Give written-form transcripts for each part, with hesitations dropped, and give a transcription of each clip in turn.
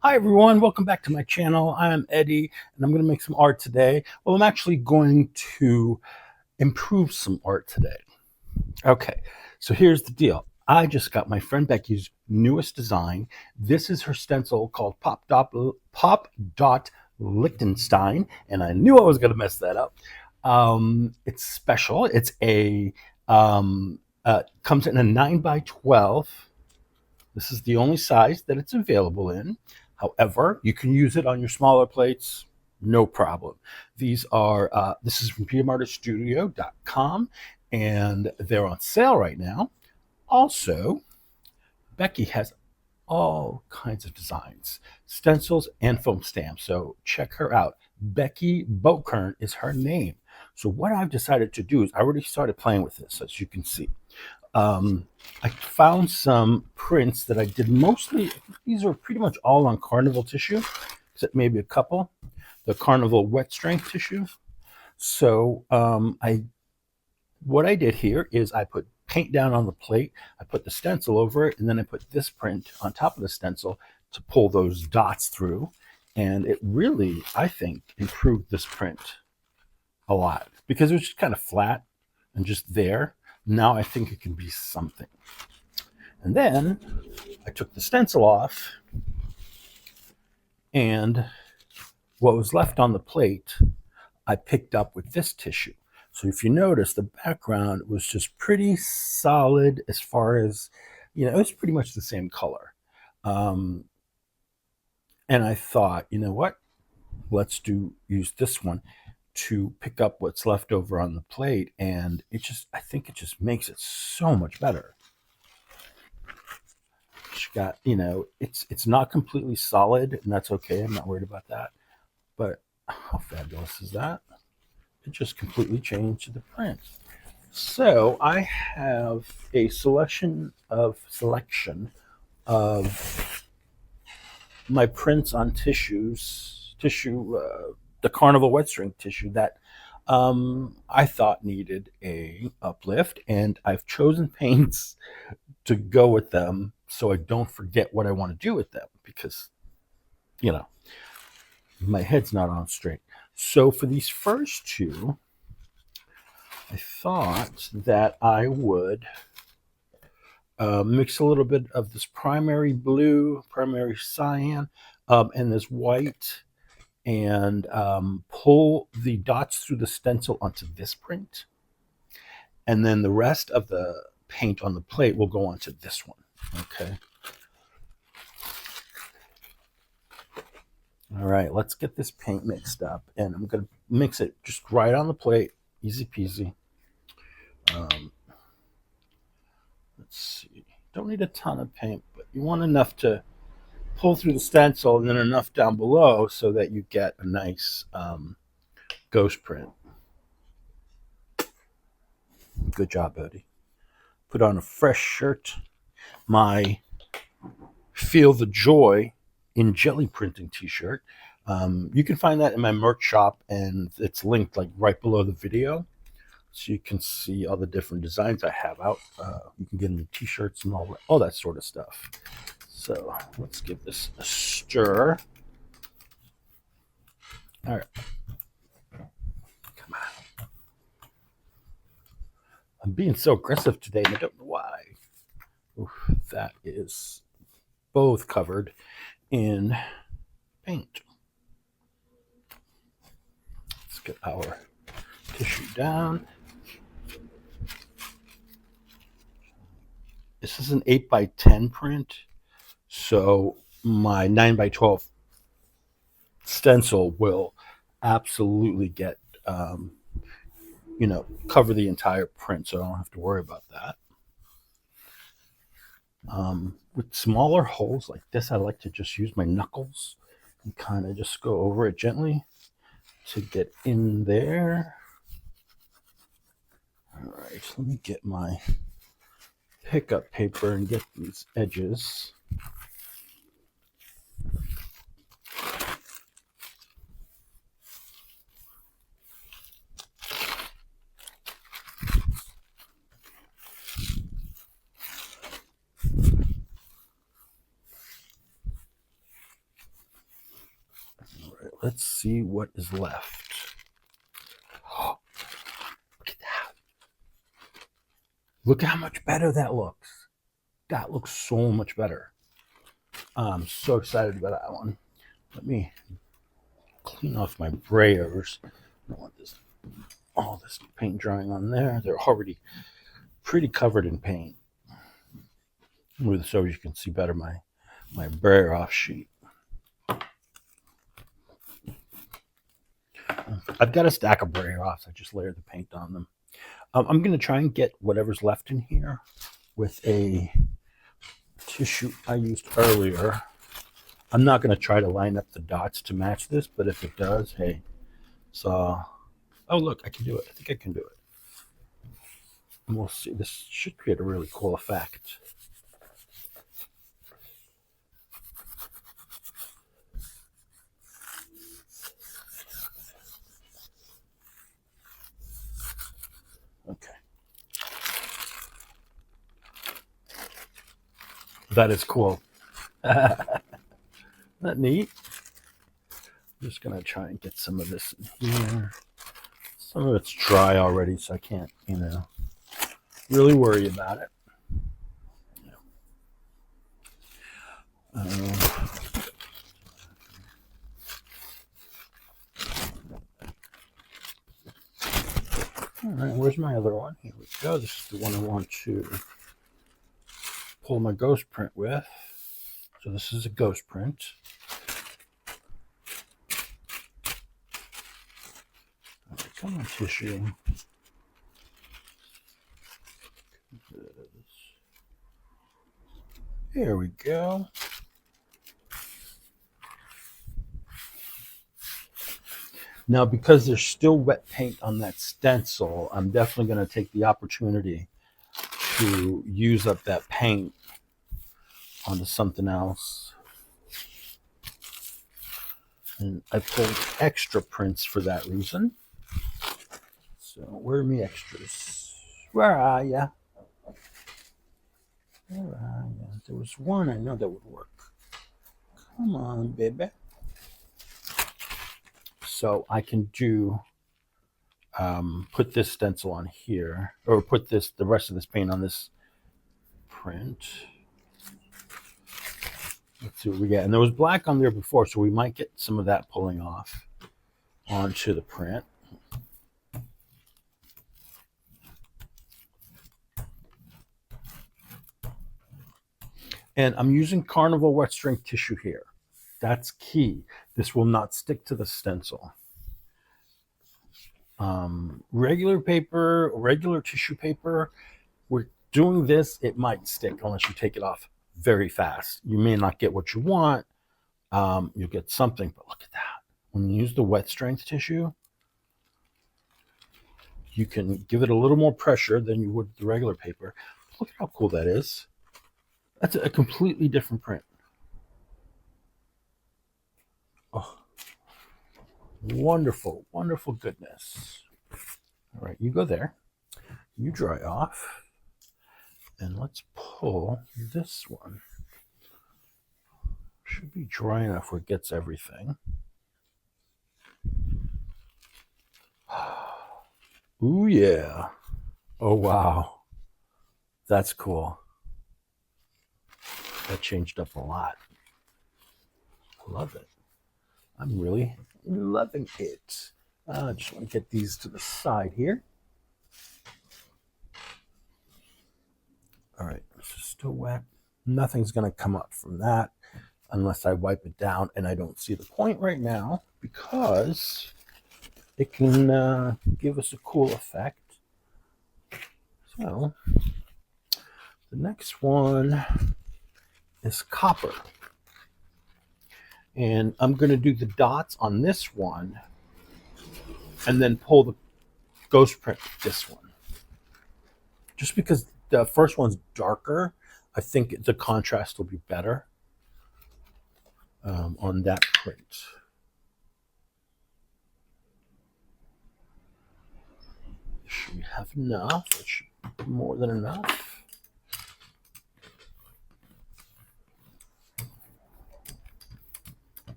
Hi everyone, welcome back to my channel. I'm Eddie and I'm going to make some art today. Well, I'm actually going to improve some art today. Okay, so here's the deal. I just got my friend Becky's newest design. This is her stencil called Pop Dot Liechtenstein, and I knew I was going to mess that up. It's special. It's a comes in a 9x12. This is the only size that it's available in. However, you can use it on your smaller plates, no problem. These are, this is from PMArtistStudio.com, and they're on sale right now. Also, Becky has all kinds of designs, stencils and foam stamps, so check her out. Becky Bokern is her name. So what I've decided to do is I already started playing with this, as you can see. I found some prints that I did mostly, these are pretty much all on Carnival tissue, except maybe a couple, the Carnival wet strength tissue. So what I did here is I put paint down on the plate, I put the stencil over it, and then I put this print on top of the stencil to pull those dots through. And it really, I think, improved this print a lot because it was just kind of flat and just there. Now I think it can be something. And then I took the stencil off, and what was left on the plate, I picked up with this tissue. So if you notice, the background was just pretty solid as far as, it was pretty much the same color. And I thought, you know what? Let's use this one to pick up what's left over on the plate, and I think it just makes it so much better. She got, it's not completely solid, and that's okay. I'm not worried about that. But how fabulous is that? It just completely changed the print. So I have a selection of my prints on tissue, the Carnival wet strength tissue that I thought needed a uplift, and I've chosen paints to go with them so I don't forget what I want to do with them, because my head's not on straight. So for these first two, I thought that I would mix a little bit of this primary blue, primary cyan, and this white, and pull the dots through the stencil onto this print. And then the rest of the paint on the plate will go onto this one. Okay. All right, let's get this paint mixed up, and I'm going to mix it just right on the plate. Easy peasy. Let's see. Don't need a ton of paint, but you want enough to pull through the stencil, and then enough down below so that you get a nice ghost print. Good job, buddy. Put on a fresh shirt. My Feel the Joy in Jelly Printing t-shirt. You can find that in my merch shop, and it's linked like right below the video, so you can see all the different designs I have out. You can get them t-shirts and all that sort of stuff. So let's give this a stir. All right. Come on. I'm being so aggressive today, and I don't know why. Oof, that is both covered in paint. Let's get our tissue down. This is an 8x10 print, so my 9x12 stencil will absolutely get, cover the entire print, so I don't have to worry about that. With smaller holes like this, I like to just use my knuckles and kind of just go over it gently to get in there. All right, let me get my pickup paper and get these edges. let's see what is left. Oh, look at that. Look how much better that looks. That looks so much better. I'm so excited about that one. Let me clean off my brayers. I don't want all this paint drying on there. They're already pretty covered in paint. So you can see better my brayer off sheet. I've got a stack of brayer offs. I just layered the paint on them. I'm going to try and get whatever's left in here with a tissue I used earlier. I'm not going to try to line up the dots to match this, but if it does, hey. So, oh look, I can do it. I think I can do it. And we'll see. This should create a really cool effect. Okay. That is cool. Isn't that neat? I'm just going to try and get some of this in here. Some of it's dry already, so I can't, really worry about it. All right, where's my other one? Here we go. This is the one I want to pull my ghost print with. So this is a ghost print. All right, come on, tissue. Here we go. Now, because there's still wet paint on that stencil, I'm definitely going to take the opportunity to use up that paint onto something else. And I pulled extra prints for that reason. So, where are my extras? Where are ya? Where are ya? There was one I know that would work. Come on, baby. So I can do, put this stencil on here, or put the rest of this paint on this print. Let's see what we get. And there was black on there before, so we might get some of that pulling off onto the print. And I'm using Carnival wet strength tissue here. That's key. This will not stick to the stencil. Regular paper, regular tissue paper, we're doing this, it might stick unless you take it off very fast. You may not get what you want. You'll get something, but look at that. When you use the wet strength tissue, you can give it a little more pressure than you would the regular paper. Look at how cool that is. That's a completely different print. Oh, wonderful, wonderful goodness. All right, you go there. You dry off. And let's pull this one. Should be dry enough where it gets everything. Ooh, yeah. Oh, wow. That's cool. That changed up a lot. I love it. I'm really loving it. I just want to get these to the side here. All right, this is still wet. Nothing's going to come up from that unless I wipe it down, and I don't see the point right now because it can give us a cool effect. So the next one is copper. And I'm going to do the dots on this one and then pull the ghost print with this one. Just because the first one's darker, I think the contrast will be better on that print. Should we have enough? It should be more than enough.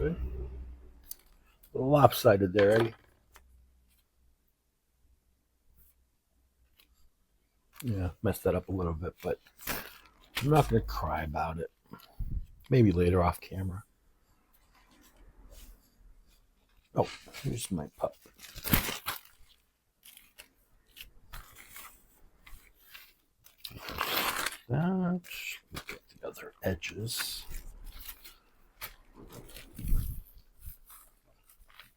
good. A little lopsided there, Eddie. Yeah, messed that up a little bit, but I'm not going to cry about it. Maybe later off camera. Oh, here's my pup. That. Look at the other edges.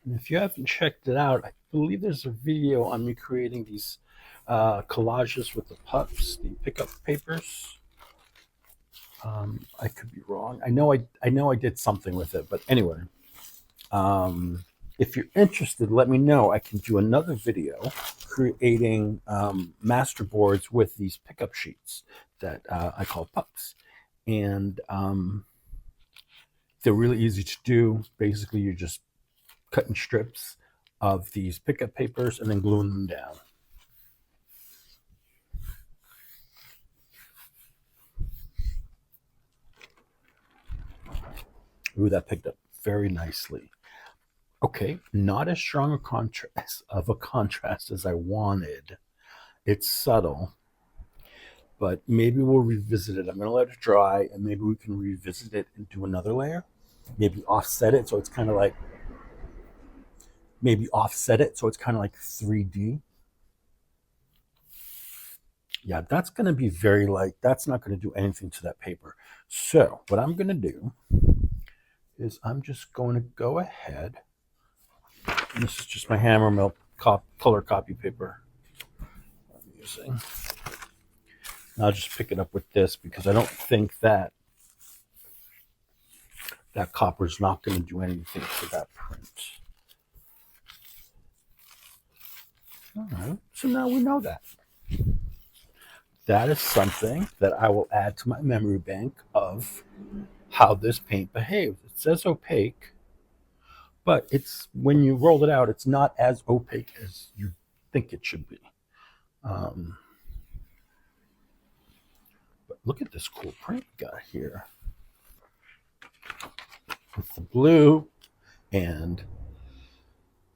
And if you haven't checked it out, I believe there's a video on me creating these collages with the pups, the pickup papers. I could be wrong. I know I did something with it, but anyway. If you're interested, let me know. I can do another video creating master boards with these pickup sheets that I call pups. And they're really easy to do. Basically, you're just cutting strips of these pickup papers and then gluing them down. Ooh, that picked up very nicely. Okay, not as strong a contrast as I wanted. It's subtle, but maybe we'll revisit it. I'm going to let it dry, and maybe we can revisit it and do another layer. Maybe offset it so it's kind of like 3D. Yeah, that's going to be very light. That's not going to do anything to that paper. So what I'm going to do is I'm just going to go ahead. And this is just my hammer mill color copy paper I'm using. And I'll just pick it up with this because I don't think that copper is not going to do anything to that print. All right, so now we know that. That is something that I will add to my memory bank of how this paint behaves. It says opaque, but it's when you roll it out, it's not as opaque as you think it should be. But look at this cool print we got here with the blue and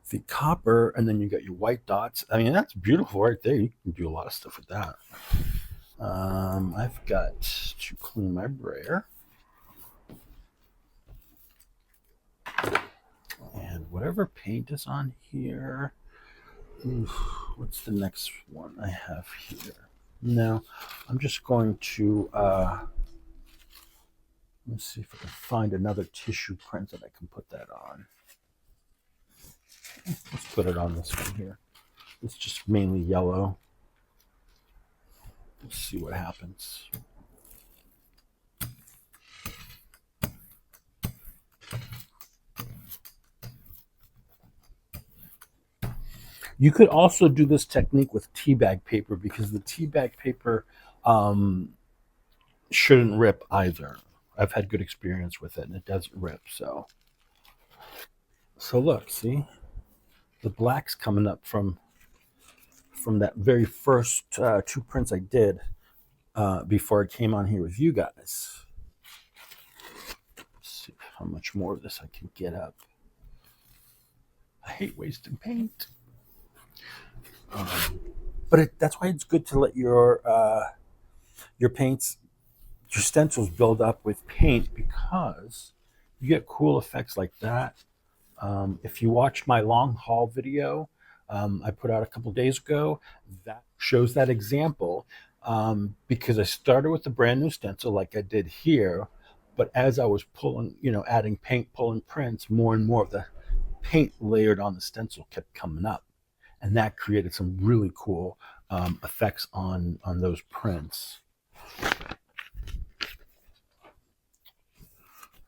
the copper, and then you got your white dots. I mean, that's beautiful right there. You can do a lot of stuff with that. I've got to clean my brayer. And whatever paint is on here, what's the next one I have here? No, I'm just going to, let's see if I can find another tissue print that I can put that on. Let's put it on this one here. It's just mainly yellow. Let's see what happens. You could also do this technique with tea bag paper because the tea bag paper shouldn't rip either. I've had good experience with it and it doesn't rip. So look, see? The black's coming up from that very first two prints I did before I came on here with you guys. Let's see how much more of this I can get up. I hate wasting paint. But that's why it's good to let your paints, your stencils build up with paint because you get cool effects like that. If you watched my long haul video I put out a couple days ago, that shows that example because I started with the brand new stencil like I did here, but as I was pulling, adding paint, pulling prints, more and more of the paint layered on the stencil kept coming up. And that created some really cool effects on those prints.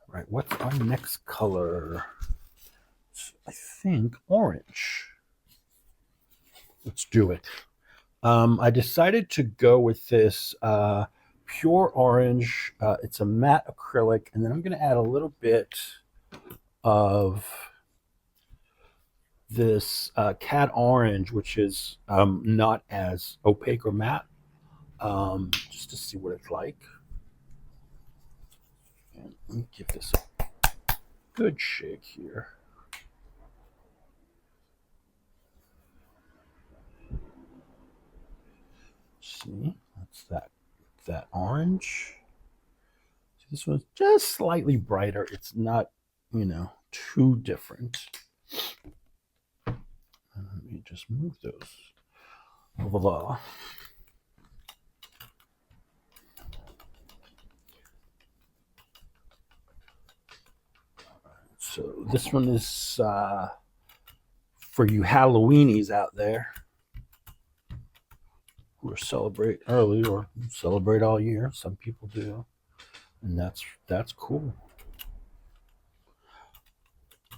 Right, what's our next color? I think orange. Let's do it. I decided to go with this pure orange. It's a matte acrylic, and then I'm going to add a little bit of this cat orange, which is not as opaque or matte, just to see what it's like. And let me give this a good shake here. See, that's that orange. See, this one's just slightly brighter. It's not, too different. Let me just move those over there. So this one is for you Halloweenies out there who celebrate early or celebrate all year. Some people do, and that's cool.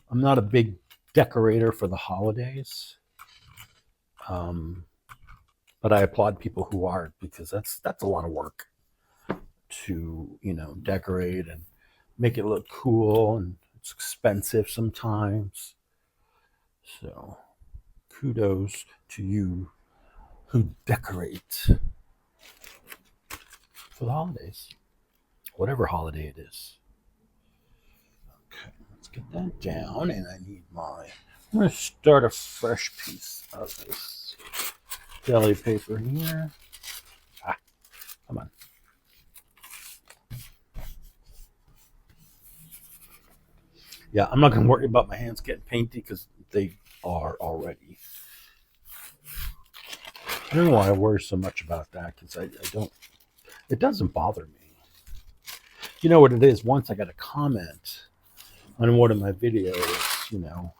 I'm not a big decorator for the holidays, but I applaud people who are, because that's a lot of work to decorate and make it look cool, and it's expensive sometimes. So kudos to you who decorate for the holidays, whatever holiday it is. Okay, let's get that down, and I'm going to start a fresh piece of this deli paper here. Come on. Yeah, I'm not going to worry about my hands getting painty because they are already. I don't know why I worry so much about that, because I don't. It doesn't bother me. You know what it is? Once I got a comment on one of my videos,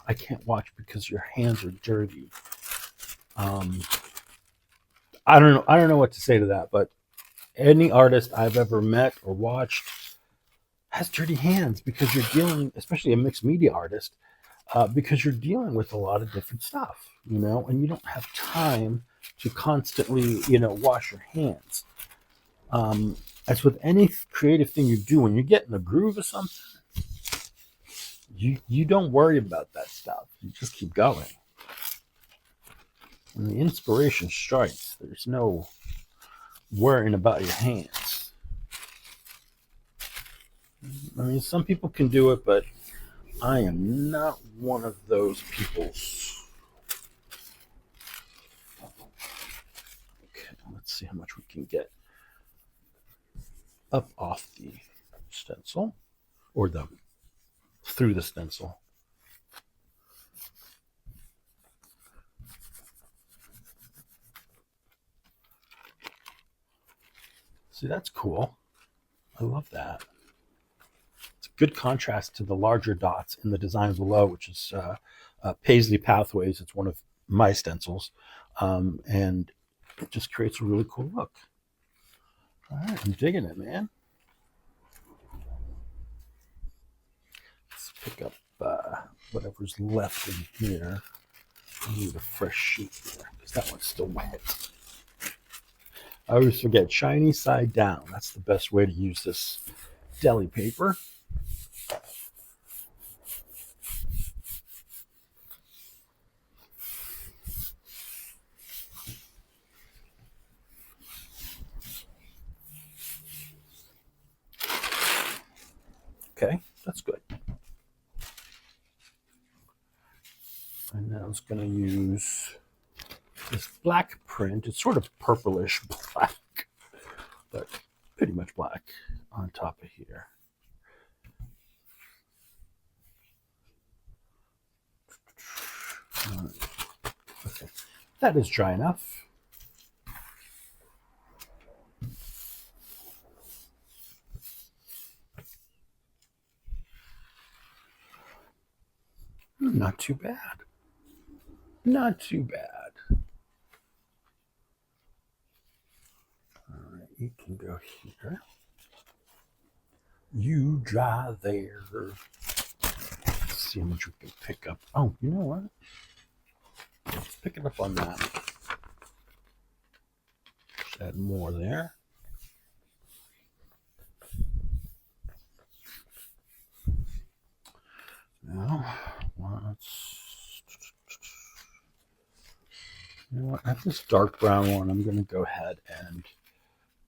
I can't watch because your hands are dirty. I don't know what to say to that, but any artist I've ever met or watched has dirty hands, because you're dealing, especially a mixed media artist, because you're dealing with a lot of different stuff, and you don't have time to constantly, wash your hands. As with any creative thing you do, when you get in the groove of something, you don't worry about that stuff. You just keep going. When the inspiration strikes, there's no worrying about your hands. I mean, some people can do it, but I am not one of those peoples. Okay, let's see how much we can get up off the stencil, or through the stencil. See, that's cool. I love that. It's a good contrast to the larger dots in the design below, which is Paisley Pathways. It's one of my stencils, and it just creates a really cool look. All right, I'm digging it, man. Let's pick up whatever's left in here. I need a fresh sheet here, because that one's still wet. I always forget, shiny side down. That's the best way to use this deli paper. Okay, that's good. And now I was going to use this black print. It's sort of purplish black, but pretty much black on top of here. Okay, that is dry enough. Not too bad. Not too bad. All right, you can go here. You dry there. Let's see how much we can pick up. Oh, you know what? Let's pick it up on that. Just add more there. Now, I have this dark brown one. I'm going to go ahead and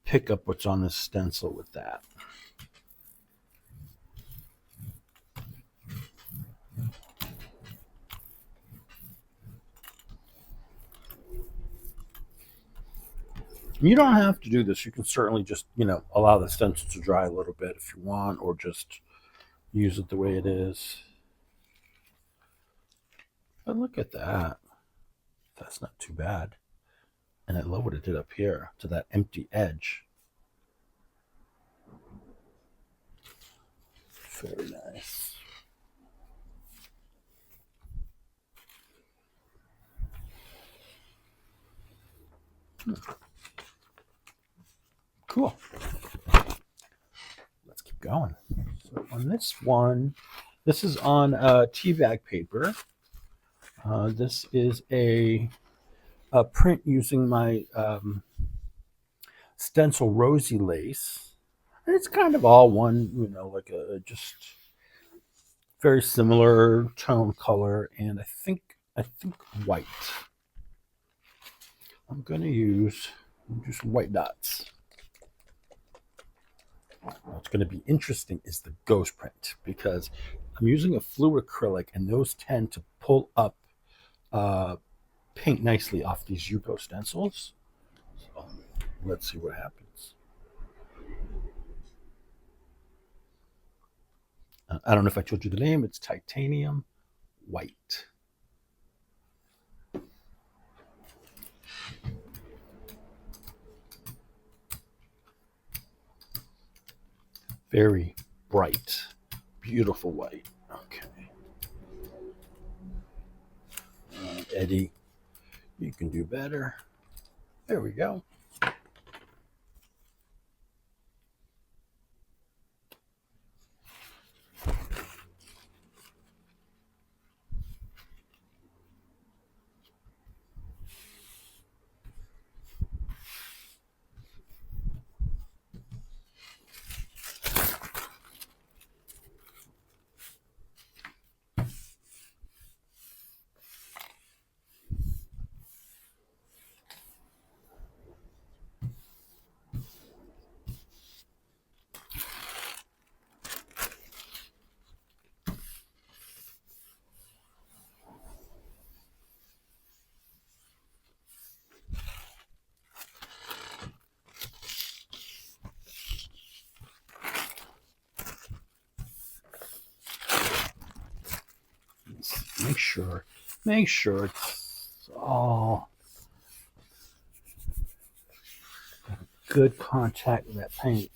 pick up what's on this stencil with that. You don't have to do this. You can certainly just, allow the stencil to dry a little bit if you want, or just use it the way it is. But look at that. That's not too bad. And I love what it did up here to that empty edge. Very nice. Cool. Let's keep going. So on this one, this is on tea bag paper. This is a print using my stencil rosy lace. And it's kind of all one, like a just very similar tone color, and I think white. I'm gonna use just white dots. What's going to be interesting is the ghost print, because I'm using a fluid acrylic, and those tend to pull up paint nicely off these Yuko stencils. So let's see what happens. I don't know if I told you the name. It's titanium white. Very bright, beautiful white. Okay. Eddie, you can do better. There we go. Make sure it's all good contact with that paint.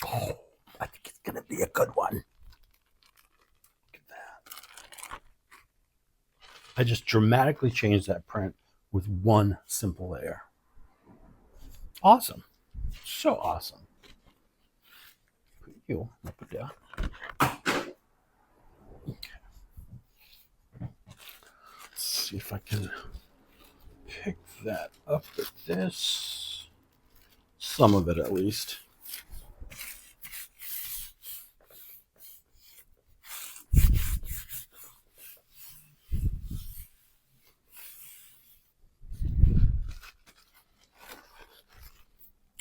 Oh, I think it's going to be a good one. Look at that. I just dramatically changed that print with one simple layer. Awesome. So awesome. Put you up there. Okay. Let's see if I can pick that up with this. Some of it at least.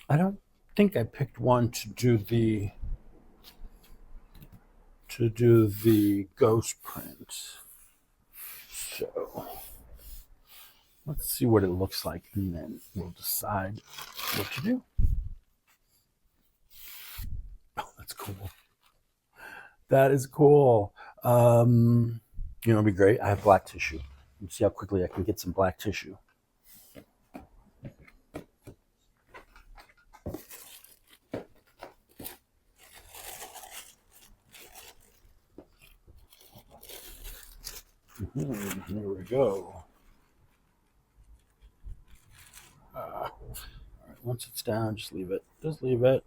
I don't think I picked one to do the ghost print. So let's see what it looks like, and then we'll decide what to do. Oh, that's cool. That is cool. It'd be great. I have black tissue. Let's see how quickly I can get some black tissue. There we go. All right, once it's down, just leave it. Just leave it.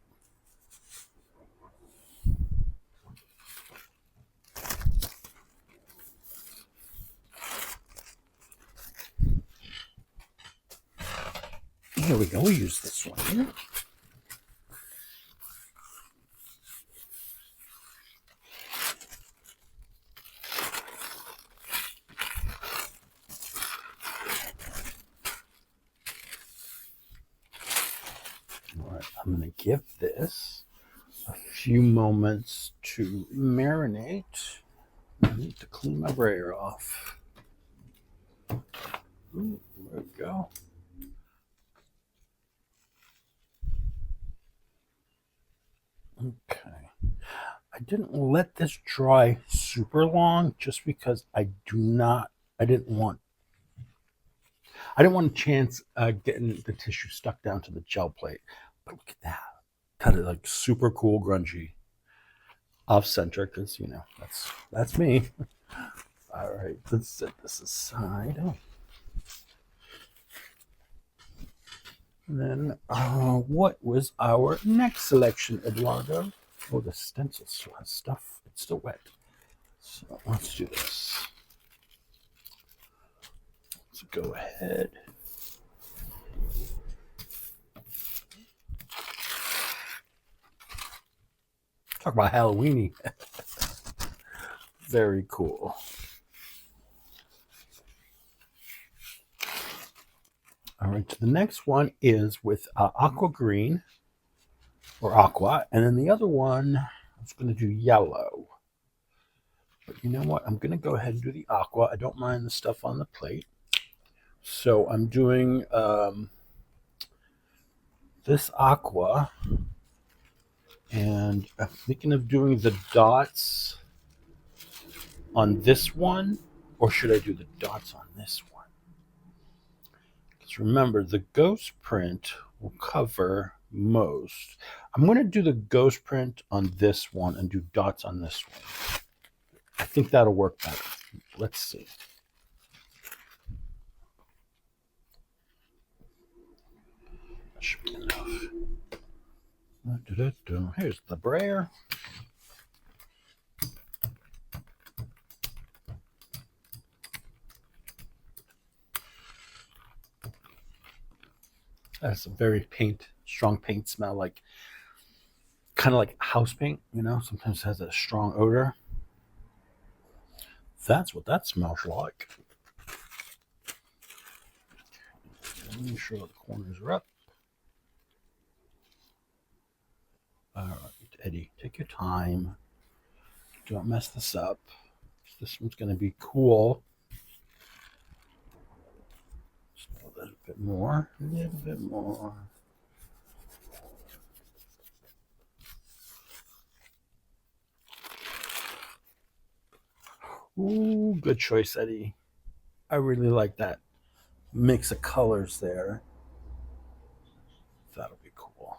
Here we go. We'll use this one here. All right, I'm going to give this a few moments to marinate. I need to clean my brayer off. Ooh, there we go. Okay. I didn't let this dry super long just because I didn't want a chance getting the tissue stuck down to the gel plate. But look at that. Cut it like super cool, grungy, off center, because that's me. All right, let's set this aside. And then, what was our next selection, Eduardo? Oh, the stencil still has stuff. It's still wet. So let's do this. Let's go ahead. Talk about Halloweeny. Very cool. All right, so the next one is with aqua green or aqua, and then the other one I was going to do yellow. But you know what? I'm going to go ahead and do the aqua. I don't mind the stuff on the plate. So I'm doing this aqua, and I'm thinking of doing the dots on this one, or should I do the dots on this one? Because remember, the ghost print will cover most. I'm going to do the ghost print on this one and do dots on this one. I think that'll work better. Let's see. That should be enough. Here's the brayer. That's a very strong paint smell, like kind of like house paint, sometimes it has a strong odor. That's what that smells like. Make sure the corners are up. All right, Eddie, take your time. Don't mess this up. This one's going to be cool. Just a little bit more. A little bit more. Ooh, good choice, Eddie. I really like that mix of colors there. That'll be cool.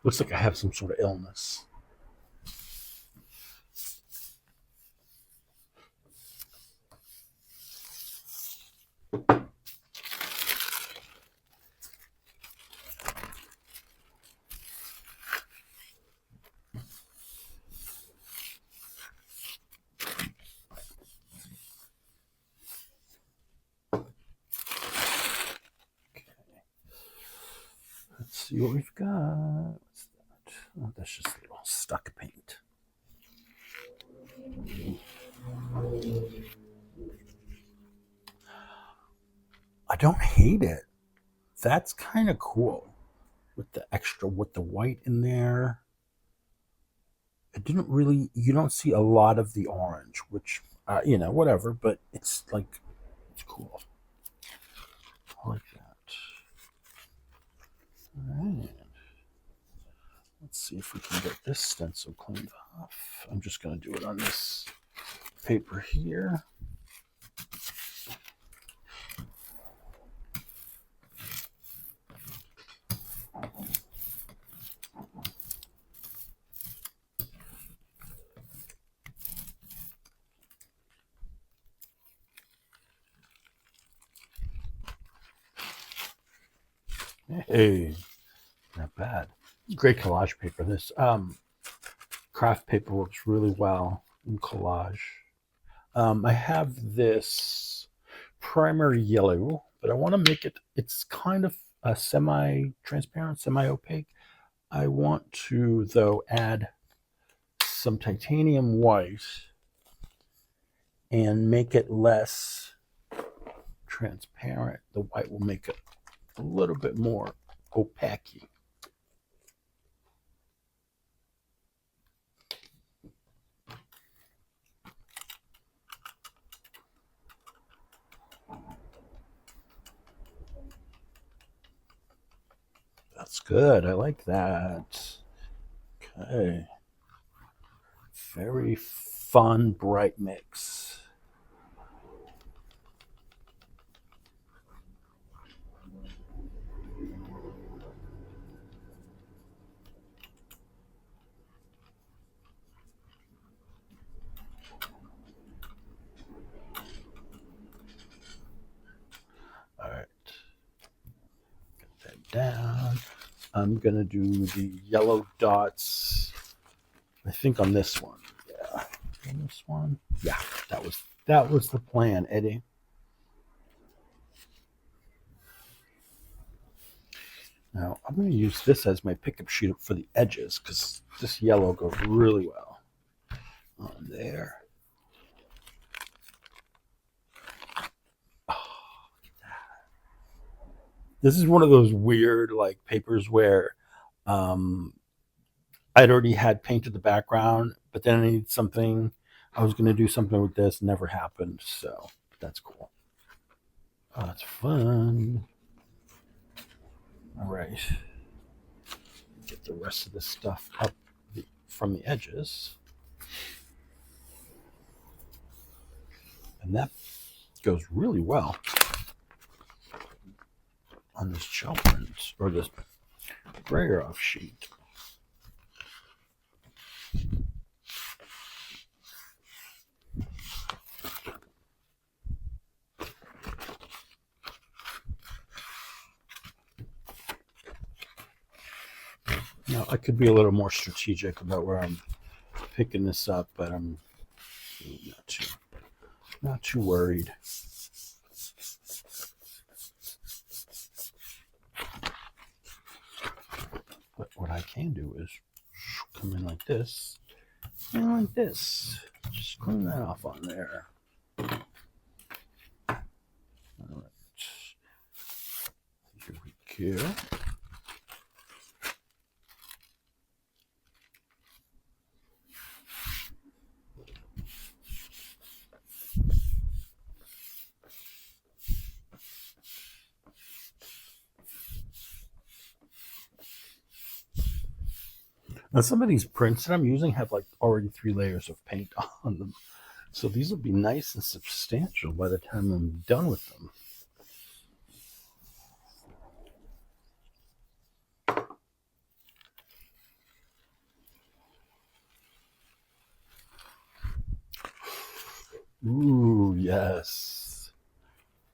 Looks like I have some sort of illness. Let's see what we've got. What's that? Oh, that's just a little stuck paint. I don't hate it. That's kind of cool with the white in there. It didn't really, you don't see a lot of the orange, which, whatever, but it's cool. I like that. All right. Let's see if we can get this stencil cleaned off. I'm just going to do it on this paper here. Hey, not bad. Great collage paper. This craft paper works really well in collage. I have this primary yellow but I want to make it, it's kind of a semi-transparent, semi-opaque. I want to, though, add some titanium white and make it less transparent. The white will make it a little bit more opaque. That's good. I like that. Okay. Very fun, bright mix. All right. Get that down. I'm going to do the yellow dots, I think, on this one. Yeah. On this one. Yeah, that was the plan, Eddie. Now, I'm going to use this as my pickup sheet for the edges because this yellow goes really well on there. Oh, look at that. This is one of those weird like papers where I'd already had painted the background, but then I needed something. I was going to do something with this. Never happened. So that's cool. Oh, that's fun. All right. Get the rest of this stuff up from the edges. And that goes really well on this gel print or this brayer off sheet. Now, I could be a little more strategic about where I'm picking this up, but I'm not too worried. But what I can do is come in like this and like this. Just clean that off on there. All right. Here we go. Now, some of these prints that I'm using have like already 3 layers of paint on them. So these will be nice and substantial by the time I'm done with them. Ooh, yes.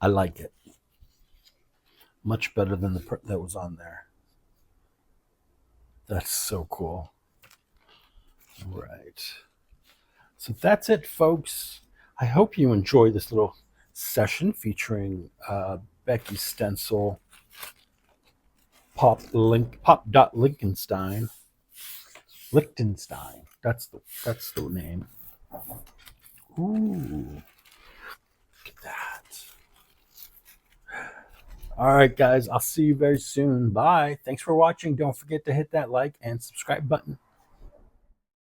I like it. Much better than the print that was on there. That's so cool. All right. So that's it, folks. I hope you enjoy this little session featuring Becky's stencil Lichtenstein. That's the name. Ooh, look at that. All right, guys. I'll see you very soon. Bye. Thanks for watching. Don't forget to hit that like and subscribe button.